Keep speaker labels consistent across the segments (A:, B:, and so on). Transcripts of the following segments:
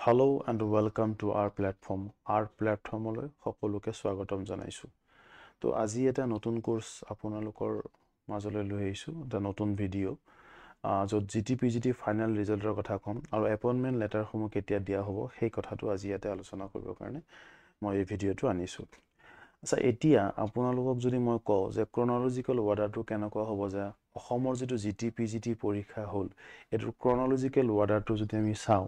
A: Hello and welcome to our platform. Our platform লৈ সকলোকে স্বাগতম জনাইছো। তো আজি এটা নতুন কোর্স আপোনালোকৰ মাজলৈ লৈ আহিছো, এটা নতুন ভিডিও। য'ত GTPGT ফাইনাল ৰিজাল্টৰ কথা ক'ম আৰু এপইণ্টমেণ্ট লেটাৰসমূহ কেতিয়া দিয়া হ'ব সেই কথাটো আজি ইয়াতে আলোচনা কৰিবৰ কাৰণে মই এই ভিডিওটো আনিছো। আচ্ছা, এতিয়া আপোনালোকক যদি মই কওঁ যে ক্ৰনলজিকেল অৰ্ডাৰটো কেনেকুৱা হ'ব, যে অসমৰ যিটো GTPGT পৰীক্ষা হ'ল এইটোৰ ক্ৰনলজিকেল অৰ্ডাৰটো যদি আমি চাওঁ,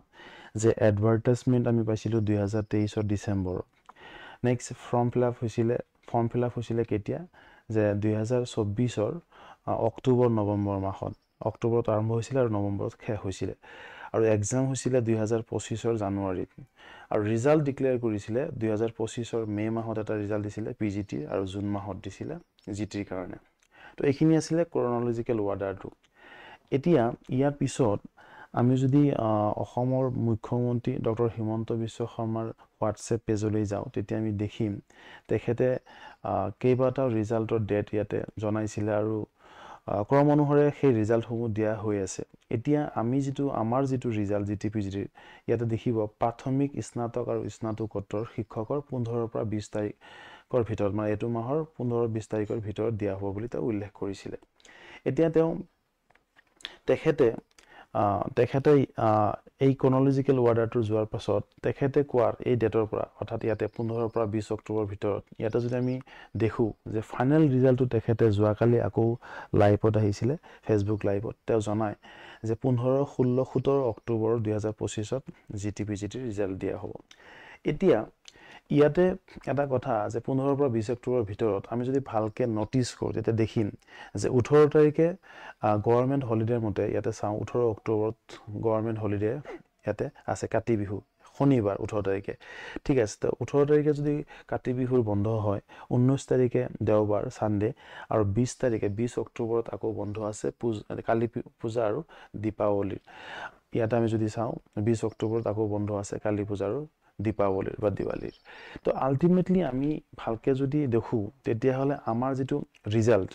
A: যে এডভাৰটাইজমেণ্ট আমি পাইছিলোঁ 2023 ডিচেম্বৰত। নেক্সট ফৰ্ম ফিল আপ হৈছিলে কেতিয়া, যে 2024 অক্টোবৰ নৱেম্বৰ মাহত। অক্টোবৰত আৰম্ভ হৈছিলে আৰু নৱেম্বৰত শেষ হৈছিলে। আৰু এক্সাম হৈছিলে 2025 জানুৱাৰীত। আৰু ৰিজাল্ট ডিক্লেয়াৰ কৰিছিলে 2025 মে মাহত এটা ৰিজাল্ট দিছিলে PGT আৰু জুন মাহত দিছিলে GTৰ কাৰণে। তো এইখিনি আছিলে ক্ৰনলজিকেল অৰ্ডাৰটো। এতিয়া ইয়াৰ পিছত আমি যদি অসমৰ মুখ্যমন্ত্ৰী ডক্টৰ হিমন্ত বিশ্ব শৰ্মাৰ হোৱাটছএপ পেজলৈ যাওঁ, তেতিয়া আমি দেখিম তেখেতে কেইবাটাও ৰিজাল্টৰ ডেট ইয়াতে জনাইছিলে আৰু ক্ৰম অনুসাৰে সেই ৰিজাল্টসমূহ দিয়া হৈ আছে। এতিয়া আমাৰ যিটো ৰিজাল্ট GTPGTৰ, ইয়াতে দেখিব প্ৰাথমিক, স্নাতক আৰু স্নাতকোত্তৰ শিক্ষকৰ 15 পৰা 20 তাৰিখৰ ভিতৰত, মানে এইটো মাহৰ 15-20 তাৰিখৰ ভিতৰত দিয়া হ'ব বুলি তেওঁ উল্লেখ কৰিছিলে। এতিয়া তেখেতে এই ক্ৰনলজিকেল অৰ্ডাৰটো যোৱাৰ পাছত তেখেতে কোৱাৰ এই ডেটৰ পৰা, অৰ্থাৎ ইয়াতে 15 পৰা 20 অক্টোবৰৰ ভিতৰত, ইয়াতে যদি আমি দেখোঁ যে ফাইনেল ৰিজাল্টটো তেখেতে যোৱাকালি আকৌ লাইভত আহিছিলে, ফেচবুক লাইভত তেওঁ জনায় যে 15, 16, 17 অক্টোবৰ 2025 GTPGTৰ ৰিজাল্ট দিয়া হ'ব। এতিয়া ইয়াতে এটা কথা, যে 15 পৰা 20 অক্টোবৰৰ ভিতৰত আমি যদি ভালকৈ নটিচ কৰোঁ তেতিয়া দেখিম যে 18 তাৰিখে গভৰ্ণমেণ্ট হলিডেৰ মতে ইয়াতে চাওঁ, 18 অক্টোবৰত গভৰ্ণমেণ্ট হলিডে ইয়াতে আছে, কাতি বিহু শনিবাৰ 18 তাৰিখে। ঠিক আছে, তো 18 তাৰিখে যদি কাতি বিহুৰ বন্ধ হয়, 19 তাৰিখে দেওবাৰ ছানডে, আৰু 20 তাৰিখে 20 অক্টোবৰত আকৌ বন্ধ আছে কালী পূজা আৰু দীপাৱলীৰ। ইয়াতে আমি যদি চাওঁ 20 অক্টোবৰত আকৌ বন্ধ আছে কালী পূজা আৰু দীপাৱলীৰ বা দিৱালীৰ। তো আল্টিমেটলি আমি ভালকৈ যদি দেখোঁ তেতিয়াহ'লে আমাৰ যিটো ৰিজাল্ট,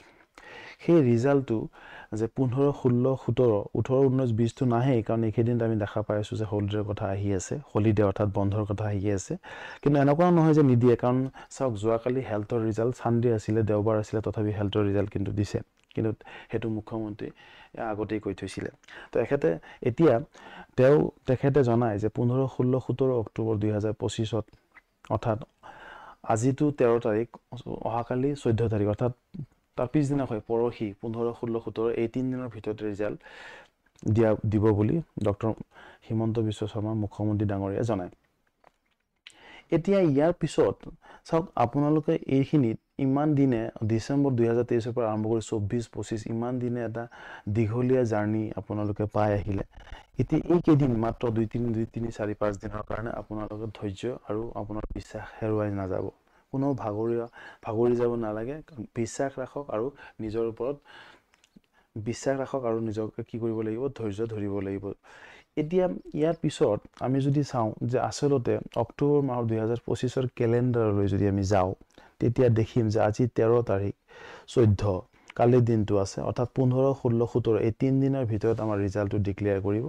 A: সেই ৰিজাল্টটো যে 15, 16, 17, 18, 19, 20টো নাহেই, কাৰণ এইকেইদিনত আমি দেখা পাই আছোঁ যে হলিডেৰ কথা আহি আছে, হলিডে অৰ্থাৎ বন্ধৰ কথা আহি আছে। কিন্তু এনেকুৱাও নহয় যে নিদিয়ে, কাৰণ চাওক যোৱাকালি হেল্থৰ ৰিজাল্ট ছানডে আছিলে, দেওবাৰ আছিলে, তথাপি হেল্থৰ ৰিজাল্ট কিন্তু দিছে, কিন্তু সেইটো মুখ্যমন্ত্ৰী আগতেই কৈ থৈছিলে। তো তেখেতে জনায় যে 15, 16, 17 অক্টোবৰ 2025, অৰ্থাৎ আজিতো 13 তাৰিখ, অহাকালি 14 তাৰিখ, অৰ্থাৎ তাৰ পিছদিনা হয় পৰহি 15, 16, 17 এই 3 দিনৰ ভিতৰতে ৰিজাল্ট দিব বুলি ডক্টৰ হিমন্ত বিশ্ব শৰ্মা মুখ্যমন্ত্ৰী ডাঙৰীয়াই জনায়। এতিয়া ইয়াৰ পিছত চাওক, আপোনালোকে এইখিনিত ইমান দিনে ডিচেম্বৰ 2023 পৰা আৰম্ভ কৰি 24-25 ইমান দিনে এটা দীঘলীয়া জাৰ্ণি আপোনালোকে পাই আহিলে। এতিয়া এইকেইদিন মাত্ৰ 2, 3, 4, 5 দিনৰ কাৰণে আপোনালোকৰ ধৈৰ্য আৰু আপোনাৰ বিশ্বাস হেৰুৱাই নাযাব। কোনো ভাগৰি যাব নালাগে। বিশ্বাস ৰাখক আৰু নিজৰ ওপৰত বিশ্বাস ৰাখক আৰু নিজকে কি কৰিব লাগিব, ধৈৰ্য ধৰিব লাগিব। এতিয়া ইয়াৰ পিছত আমি যদি চাওঁ যে আচলতে অক্টোবৰ মাহৰ 2025 কেলেণ্ডাৰলৈ যদি আমি যাওঁ, তেতিয়া দেখিম যে আজি 13 তাৰিখ, 14 কালিৰ দিনটো আছে, অৰ্থাৎ 15, 16, 17 এই 3 দিনৰ ভিতৰত আমাৰ ৰিজাল্টটো ডিক্লেয়াৰ কৰিব।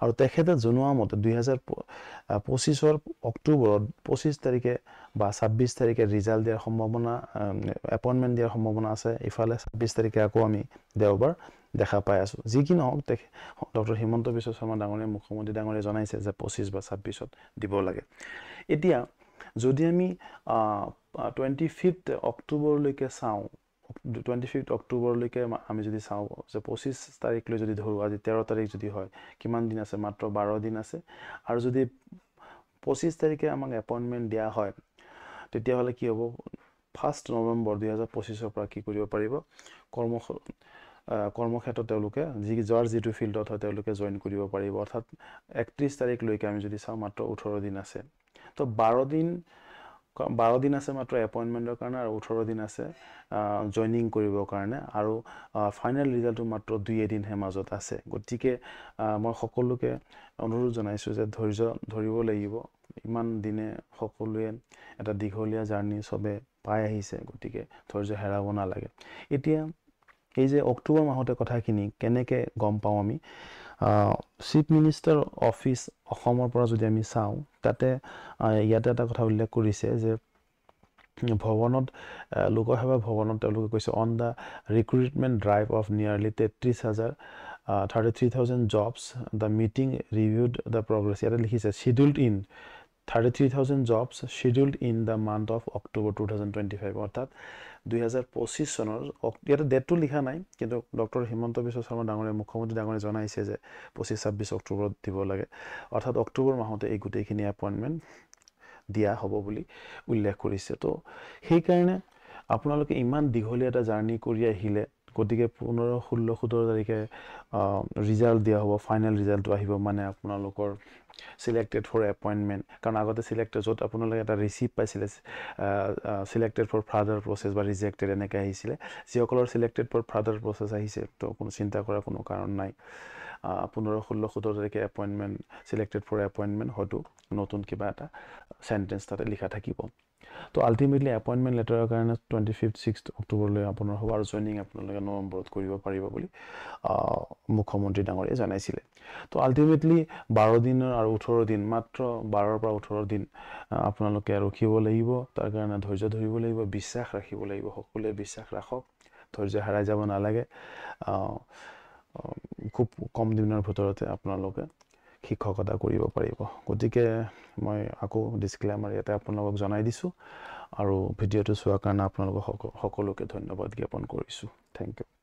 A: আৰু তেখেতে জনোৱা মতে 2025 অক্টোবৰত 25 তাৰিখে বা 26 তাৰিখে ৰিজাল্ট দিয়াৰ সম্ভাৱনা, এপইণ্টমেণ্ট দিয়াৰ সম্ভাৱনা আছে। ইফালে 26 তাৰিখে আকৌ আমি দেওবাৰ দেখা পাই আছোঁ। যি কি নহওক, ডক্টৰ হিমন্ত বিশ্ব শৰ্মা ডাঙৰীয়া, মুখ্যমন্ত্ৰী ডাঙৰীয়াই জনাইছে যে 25 বা 26ত দিব লাগে। এতিয়া যদি আমি 25 অক্টোবৰলৈকে চাওঁ, 25 অক্টোবৰলৈকে আমি যদি চাওঁ, যে 25 তাৰিখলৈ যদি ধৰোঁ, আজি 13 তাৰিখ যদি হয়, কিমান দিন আছে, মাত্ৰ 12 দিন আছে। আৰু যদি 25 তাৰিখে আমাক এপইণ্টমেণ্ট দিয়া হয়, তেতিয়াহ'লে কি হ'ব, 1 নৱেম্বৰ 2025 পৰা কি কৰিব পাৰিব, কৰ্মক্ষেত্ৰত তেওঁলোকে যাৰ যিটো ফিল্ডত হয় তেওঁলোকে জইন কৰিব পাৰিব। অৰ্থাৎ 31 তাৰিখলৈকে আমি যদি চাওঁ, মাত্ৰ 18 দিন আছে। তো 12 দিন আছে মাত্ৰ এপইণ্টমেণ্টৰ কাৰণে, আৰু 18 দিন আছে জইনিং কৰিবৰ কাৰণে, আৰু ফাইনেল ৰিজাল্টটো মাত্ৰ 2 দিনহে মাজত আছে। গতিকে মই সকলোকে অনুৰোধ জনাইছোঁ যে ধৈৰ্য ধৰিব লাগিব। ইমান দিনে সকলোৱে এটা দীঘলীয়া জাৰ্ণি চবে পাই আহিছে, গতিকে ধৈৰ্য হেৰাব নালাগে। এতিয়া এই যে অক্টোবৰ মাহতে কথাখিনি কেনেকৈ গম পাওঁ আমি, চিফ মিনিষ্টাৰ অফিচ অসমৰ পৰা যদি আমি চাওঁ তাতে ইয়াতে এটা কথা উল্লেখ কৰিছে যে ভৱনত লোকসেৱা ভৱনত তেওঁলোকে কৈছে on the recruitment drive of nearly 33,000 jobs the meeting reviewed the progress ইয়াতে লিখিছে scheduled in 33,000 jobs scheduled in the month of October 2025 অৰ্থাৎ 2025 চনৰ ইয়াতে ডেটটো লিখা নাই কিন্তু ডক্টৰ হিমন্ত বিশ্ব শৰ্মা ডাঙৰীয়া মুখ্যমন্ত্ৰী ডাঙৰীয়া জনাইছে যে 25-26 অক্টোবৰত দিব লাগে অৰ্থাৎ অক্টোবৰ মাহতে এই গোটেইখিনি এপইণ্টমেণ্ট দিয়া হ'ব বুলি উল্লেখ কৰিছে তো সেইকাৰণে আপোনালোকে ইমান দীঘলীয়া এটা জাৰ্নি কৰি আহিলে গতিকে 15, 16, 17 তাৰিখে ৰিজাল্ট দিয়া হ'ব ফাইনেল ৰিজাল্টটো আহিব মানে আপোনালোকৰ সিলেক্টেড ফৰ এপইণ্টমেণ্ট কাৰণ আগতে সিলেক্টেড য'ত আপোনালোকে এটা ৰিচিপ্ট পাইছিলে সিলেক্টেড ফৰ ফাৰ্ডাৰ প্ৰচেছ বা ৰিজেক্টেড এনেকৈ আহিছিলে যিসকলৰ সিলেক্টেড ফৰ ফাৰ্ডাৰ প্ৰচেছ আহিছে তো কোনো চিন্তা কৰাৰ কোনো কাৰণ নাই 15, 16, 17 তাৰিখে এপইণ্টমেণ্ট সিলেক্টেড ফৰ এপইণ্টমেণ্ট হয়তো নতুন কিবা এটা চেণ্টেঞ্চ তাতে লিখা থাকিব তো আল্টিমেটলি এপইণ্টমেণ্ট লেটাৰৰ কাৰণে 25, 6 অক্টোবৰলৈ আপোনাৰ হ'ব আৰু জইনিং আপোনালোকে নৱেম্বৰত কৰিব পাৰিব বুলি মুখ্যমন্ত্ৰী ডাঙৰীয়াই জনাইছিলে তো আল্টিমেটলি 12 দিনৰ আৰু 18 দিন মাত্ৰ 12ৰ পৰা 18 দিন আপোনালোকে ৰখিব লাগিব তাৰ কাৰণে ধৈৰ্য ধৰিব লাগিব বিশ্বাস ৰাখিব লাগিব সকলোৱে বিশ্বাস ৰাখক ধৈৰ্য হেৰাই যাব নালাগে খুব কম দিনৰ ভিতৰতে আপোনালোকে শিক্ষকতা কৰিব পাৰিব গতিকে মই আকৌ ডিসক্লেমাৰ ইয়াতে আপোনালোকক জনাই দিছোঁ আৰু ভিডিঅ'টো চোৱাৰ কাৰণে আপোনালোকক সকলোকে ধন্যবাদ জ্ঞাপন কৰিছোঁ থেংক ইউ